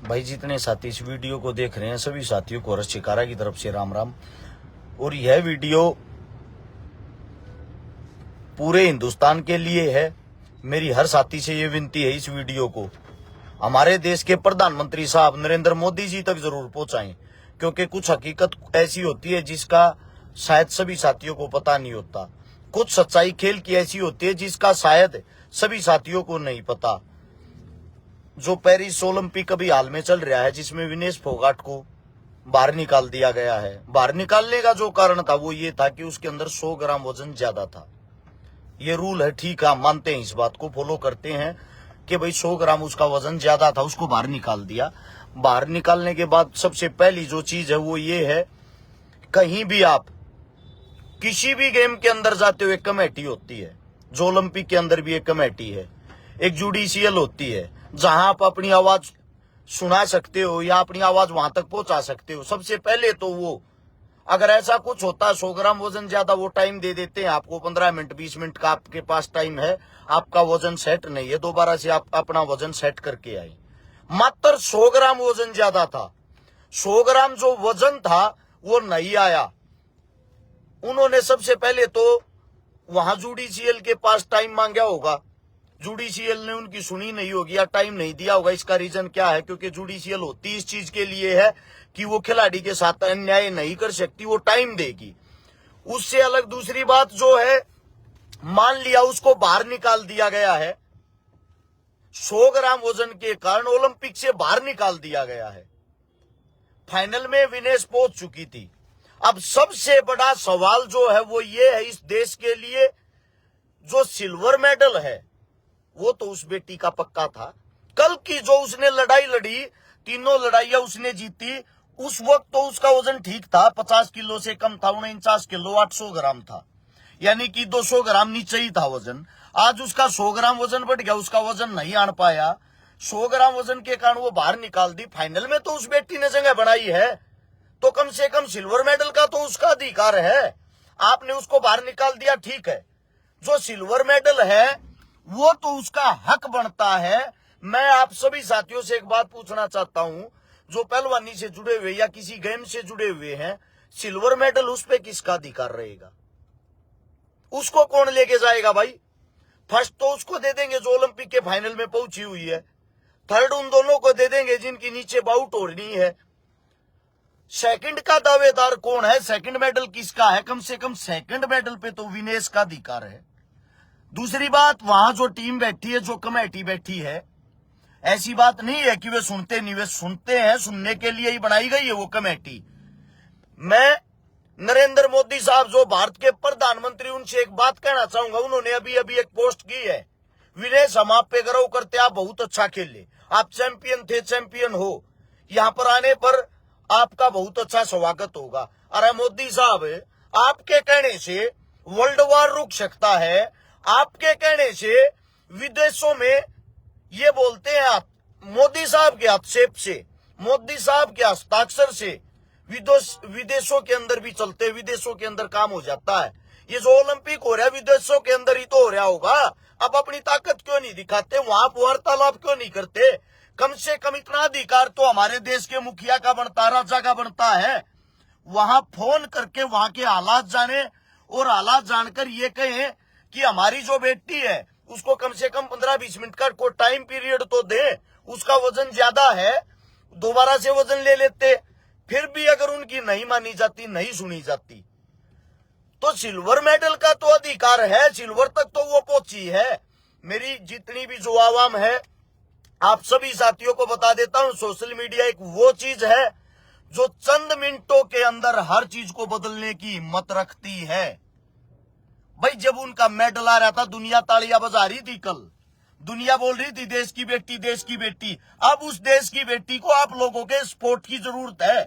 भाई जितने साथी इस वीडियो को देख रहे हैं सभी साथियों को हर्ष चिकारा की तरफ से राम राम। और यह वीडियो पूरे हिंदुस्तान के लिए है। मेरी हर साथी से ये विनती है, इस वीडियो को हमारे देश के प्रधानमंत्री साहब नरेंद्र मोदी जी तक जरूर पहुंचाएं, क्योंकि कुछ हकीकत ऐसी होती है जिसका शायद सभी साथियों को पता नहीं होता। कुछ सच्चाई खेल की ऐसी होती है जिसका शायद सभी साथियों को नहीं पता। जो पेरिस ओलंपिक अभी हाल में चल रहा है, जिसमें विनेश फोगाट को बाहर निकाल दिया गया है। बाहर निकालने का जो कारण था वो ये था कि उसके अंदर 100 ग्राम वजन ज्यादा था। ये रूल है, ठीक है, हम मानते हैं, इस बात को फॉलो करते हैं कि भाई 100 ग्राम उसका वजन ज्यादा था, उसको बाहर निकाल दिया। बाहर निकालने के बाद सबसे पहली जो चीज है वो ये है, कहीं भी आप किसी भी गेम के अंदर जाते हो एक कमेटी होती है। जो ओलंपिक के अंदर भी एक कमेटी है, एक जुडिशियल होती है, जहां आप अपनी आवाज सुना सकते हो या अपनी आवाज वहां तक पहुंचा सकते हो। सबसे पहले तो वो, अगर ऐसा कुछ होता है 100 ग्राम वजन ज्यादा, वो टाइम दे देते हैं आपको, 15 मिनट 20 मिनट का आपके पास टाइम है, आपका वजन सेट नहीं है, दोबारा से आप अपना वजन सेट करके आए। मात्र 100 ग्राम वजन ज्यादा था, 100 ग्राम जो वजन था वो नहीं आया। उन्होंने सबसे पहले तो वहां जुडिशियल के पास टाइम मांगा होगा, जुडिशियल ने उनकी सुनी नहीं होगी या टाइम नहीं दिया होगा। इसका रीजन क्या है? क्योंकि जुडिशियल होती इस चीज के लिए है कि वो खिलाड़ी के साथ अन्याय नहीं कर सकती, वो टाइम देगी। उससे अलग दूसरी बात जो है, मान लिया उसको बाहर निकाल दिया गया है, 100 ग्राम वजन के कारण ओलंपिक से बाहर निकाल दिया गया है। फाइनल में विनेश पहुंच चुकी थी। अब सबसे बड़ा सवाल जो है वो ये है इस देश के लिए, जो सिल्वर मेडल है वो तो उस बेटी का पक्का था। कल की जो उसने लड़ाई लड़ी, तीनों लड़ाइयां उसने जीती, उस वक्त तो उसका वजन ठीक था, 50 किलो से कम था, 49 किलो 800 ग्राम था, यानी कि 200 ग्राम नीचे ही था वजन। आज उसका 100 ग्राम वजन बढ़ गया, उसका वजन नहीं आन पाया, 100 ग्राम वजन के कारण वो बाहर निकाल दी। फाइनल में तो उस बेटी ने जगह बनाई है, तो कम से कम सिल्वर मेडल का तो उसका अधिकार है। आपने उसको बाहर निकाल दिया, ठीक है, जो सिल्वर मेडल है वो तो उसका हक बनता है। मैं आप सभी साथियों से एक बात पूछना चाहता हूं, जो पहलवानी से जुड़े हुए या किसी गेम से जुड़े हुए हैं, सिल्वर मेडल उस पे किसका अधिकार रहेगा? उसको कौन लेके जाएगा भाई? फर्स्ट तो उसको दे देंगे जो ओलंपिक के फाइनल में पहुंची हुई है, थर्ड उन दोनों को दे देंगे जिनकी नीचे बाउट हो रही है। सेकंड का दावेदार कौन है? सेकंड मेडल किसका है? कम से कम सेकंड मेडल पे तो विनेश का अधिकार है। दूसरी बात, वहां जो टीम बैठी है, जो कमेटी बैठी है, ऐसी बात नहीं है कि वे सुनते नहीं, वे सुनते हैं, सुनने के लिए ही बनाई गई है वो कमेटी। मैं नरेंद्र मोदी साहब जो भारत के प्रधानमंत्री, उनसे एक बात कहना चाहूंगा। उन्होंने अभी अभी एक पोस्ट की है, विनेश हम आप पे गर्व करते, आप बहुत अच्छा खेले, आप चैंपियन थे, चैंपियन हो, यहां पर आने पर आपका बहुत अच्छा स्वागत होगा। अरे मोदी साहब, आपके कहने से वर्ल्ड वॉर रुक सकता है, आपके कहने से विदेशों में ये बोलते हैं आप, मोदी साहब के हस्तक्षेप से, मोदी साहब के हस्ताक्षर से विदेशों के अंदर भी चलते, विदेशों के अंदर काम हो जाता है। ये जो ओलंपिक हो रहा है विदेशों के अंदर ही तो हो रहा होगा। अब अपनी ताकत क्यों नहीं दिखाते? वहां वार्तालाप क्यों नहीं करते? कम से कम इतना अधिकार तो हमारे देश के मुखिया का बनता, राजा का बनता है, वहां फोन करके वहां के हालात जाने और हालात जानकर ये कहें कि हमारी जो बेटी है उसको कम से कम 15-20 मिनट का कोई टाइम पीरियड तो दे, उसका वजन ज्यादा है, दोबारा से वजन ले लेते। फिर भी अगर उनकी नहीं मानी जाती, नहीं सुनी जाती, तो सिल्वर मेडल का तो अधिकार है, सिल्वर तक तो वो पहुंची है। मेरी जितनी भी जो आवाम है, आप सभी साथियों को बता देता हूं, सोशल मीडिया एक वो चीज है जो चंद मिनटों के अंदर हर चीज को बदलने की हिम्मत रखती है। भाई जब उनका मेडल आ रहा था, दुनिया तालियां बजा रही थी, कल दुनिया बोल रही थी देश की बेटी, देश की बेटी। अब उस देश की बेटी को आप लोगों के सपोर्ट की जरूरत है।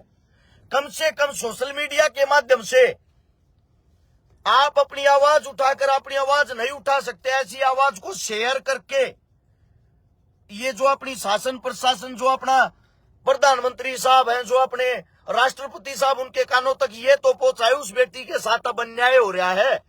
कम से कम सोशल मीडिया के माध्यम से आप अपनी आवाज उठाकर, अपनी आवाज नहीं उठा सकते, ऐसी आवाज को शेयर करके, ये जो अपनी शासन प्रशासन, जो अपना प्रधानमंत्री साहब हैं, जो अपने राष्ट्रपति साहब, उनके कानों तक ये तो पहुंचाए उस बेटी के साथ अब अन्याय हो रहा है,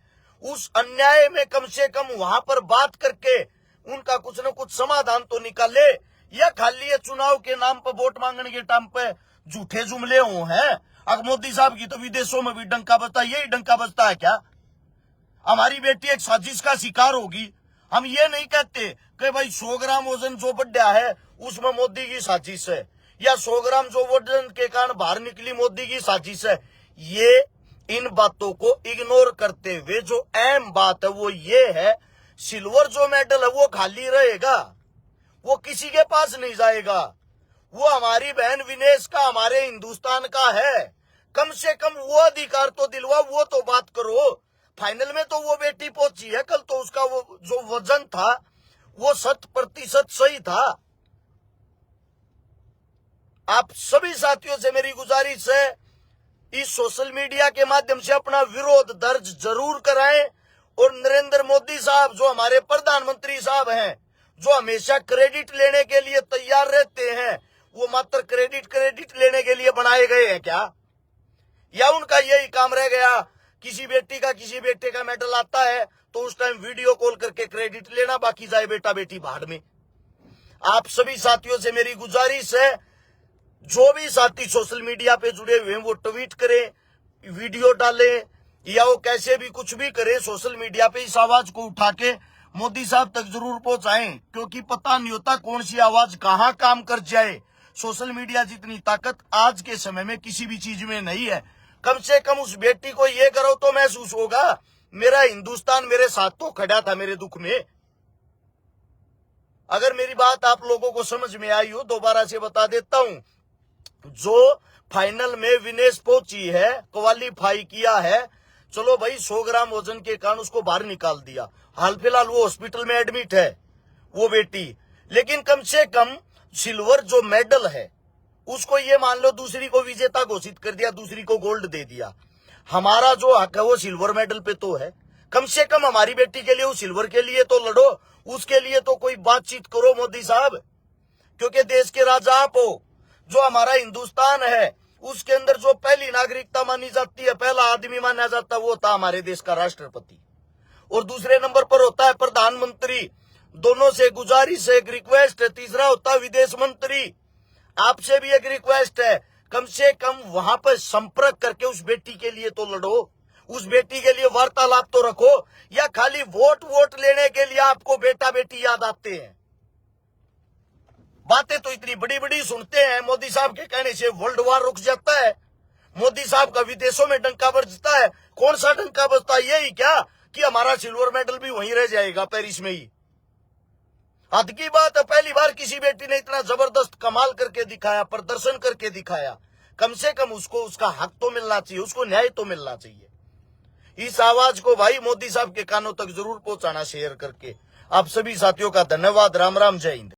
उस अन्याय में कम से कम वहां पर बात करके उनका कुछ न कुछ समाधान तो निकाले। या खाली ये चुनाव के नाम पर वोट मांगने के टाइम पे झूठे जुमले हो हैं? अब मोदी साहब की तो विदेशों में भी डंका बजता, यही डंका बजता है क्या? हमारी बेटी एक साजिश का शिकार होगी। हम ये नहीं कहते कि भाई 100 ग्राम वजन जो बढ़ा है उसमें मोदी की साजिश है, या 100 ग्राम जो वजन के कारण बाहर निकली मोदी की साजिश है। ये इन बातों को इग्नोर करते हुए जो अहम बात है वो ये है, सिल्वर जो मेडल है वो खाली रहेगा, वो किसी के पास नहीं जाएगा। वो हमारी बहन विनेश का, हमारे हिंदुस्तान का है। कम से कम वो अधिकार तो दिलवा, वो तो बात करो। फाइनल में तो वो बेटी पहुंची है, कल तो उसका वो जो वजन था वो 100% सही था। आप सभी साथियों से मेरी गुजारिश है, इस सोशल मीडिया के माध्यम से अपना विरोध दर्ज जरूर कराएं, और नरेंद्र मोदी साहब जो हमारे प्रधानमंत्री साहब हैं, जो हमेशा क्रेडिट लेने के लिए तैयार रहते हैं, वो मात्र क्रेडिट लेने के लिए बनाए गए हैं क्या? या उनका यही काम रह गया, किसी बेटे का मेडल आता है तो उस टाइम वीडियो कॉल करके क्रेडिट लेना, बाकी जाए बेटा बेटी भाड़ में। आप सभी साथियों से मेरी गुजारिश है, जो भी साथी सोशल मीडिया पे जुड़े हुए हैं वो ट्वीट करें, वीडियो डालें, या वो कैसे भी कुछ भी करें, सोशल मीडिया पे इस आवाज को उठा के मोदी साहब तक जरूर पहुंचाएं, क्योंकि पता नहीं होता कौन सी आवाज कहां काम कर जाए। सोशल मीडिया जितनी ताकत आज के समय में किसी भी चीज में नहीं है। कम से कम उस बेटी को ये करो तो महसूस होगा, मेरा हिंदुस्तान मेरे साथ तो खड़ा था मेरे दुख में। अगर मेरी बात आप लोगों को समझ में आई हो, दोबारा से बता देता हूं, जो फाइनल में विनेश पहुंची है, क्वालिफाई किया है, चलो भाई 100 ग्राम वजन के कारण उसको बाहर निकाल दिया, हाल फिलहाल वो हॉस्पिटल में एडमिट है वो बेटी, लेकिन कम से कम सिल्वर जो मेडल है उसको ये मान लो दूसरी को विजेता घोषित कर दिया, दूसरी को गोल्ड दे दिया। हमारा जो हक है वो सिल्वर मेडल पे तो है। कम से कम हमारी बेटी के लिए वो सिल्वर के लिए तो लड़ो, उसके लिए तो कोई बातचीत करो मोदी साहब, क्योंकि देश के राजा आप हो। जो हमारा हिंदुस्तान है उसके अंदर जो पहली नागरिकता मानी जाती है, पहला आदमी माना जाता है, वो था हमारे देश का राष्ट्रपति, और दूसरे नंबर पर होता है प्रधानमंत्री। दोनों से गुजारिश है, एक रिक्वेस्ट है, तीसरा होता है विदेश मंत्री। आपसे भी एक रिक्वेस्ट है, कम से कम वहां पर संपर्क करके उस बेटी के लिए तो लड़ो, उस बेटी के लिए वार्तालाप तो रखो, या खाली वोट लेने के लिए आपको बेटा बेटी याद आते हैं। बातें तो इतनी बड़ी बड़ी सुनते हैं, मोदी साहब के कहने से वर्ल्ड वार रुक जाता है, मोदी साहब का विदेशों में डंका बजता है। कौन सा डंका बजता है? यही क्या कि हमारा सिल्वर मेडल भी वहीं रह जाएगा, पेरिस में ही। हद की बात है, पहली बार किसी बेटी ने इतना जबरदस्त कमाल करके दिखाया, प्रदर्शन करके दिखाया। कम से कम उसको उसका हक तो मिलना चाहिए, उसको न्याय तो मिलना चाहिए। इस आवाज को भाई मोदी साहब के कानों तक जरूर पहुंचाना शेयर करके। आप सभी साथियों का धन्यवाद। राम राम, जय हिंद।